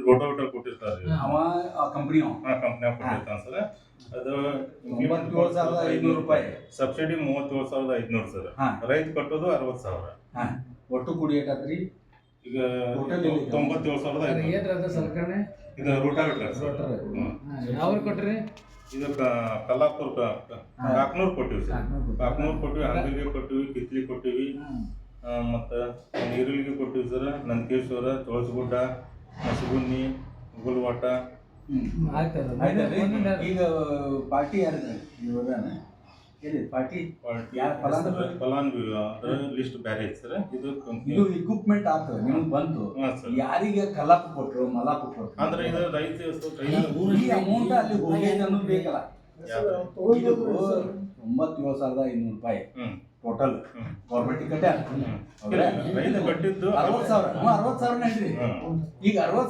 Rotavator ಕೊಟ್ಟಿರ್ತಾರೆ ಅವ company ಕಂಪ್ನಿಯಾಗ ಕೊಟ್ಟಿರ್ತಾನೆ ಸರ್. ಅದು 97,500 ರೂಪಾಯಿ ಸಬ್ಸಿಡಿ 37,500 ಸರ್. ರೈತ ಕಟ್ಟೋದು 60,000. ಒಟ್ಟು ಕೂಡಿ ಏಟಾದ್ರಿ ಈಗ 97,500 ಸಲಕರಣೆ ಇದು ರೋಟಾವೇಟರ್ ಸರ್. ಯಾವ್ರು ಕೊಟ್ರಿ? ಇದು ಕಲ್ಲಾಪುರ ಕಾಕ್ನೂರ್ ಕೊಟ್ಟಿವಿ ಸರ್. ಕಾಕ್ನೂರ್ ಕೊಟ್ಟಿವಿ, ಹಂಗಲಿಗೆ ಕೊಟ್ಟಿವಿ, ಕಿತ್ಲಿ ಕೊಟ್ಟಿವಿ, ಮತ್ತು ನೀರುಳಿಗೆ ಕೊಟ್ಟಿವಿ ಸರ್. ನಂದಕೇಶ್ವರ, ತುಳಸಗುಡ್ಡ, ಮಸಗುನ್ನಿ, ಗುಲ್ವಾಟ. ಈಗ ಪಾರ್ಟಿ ಯಾರಿದೆ ಪಾರ್ಟಿ ಫಲಾನುಭವಿ ಲಿಸ್ಟ್ ಬೇರೆ ಐತೆ ಸರ್. ಇದು ಇಕ್ವಿಪ್ಮೆಂಟ್ ಆಗ್ತದೆ ನಿಮ್ಗೆ ಬಂತು. ಯಾರಿಗೆ ಕಲಾಪ ಕೊಟ್ರು ಮಲಾಪ ಕೊಟ್ರು ಅಂದ್ರೆ ಇದು ರೈತ ಅಮೌಂಟ್ ಅಲ್ಲಿ ಹೋಗೈತೆ ಅನ್ನೋದು ಬೇಕಲ್ಲ. 97,500 ರೂಪಾಯಿ ಟೋಟಲ್ ಗೌರ್ಮೆಂಟ್ ಕಟ್ಟ. ರೈತ ಕಟ್ಟಿದ್ದು 60,000 60,000 ಈಗ 60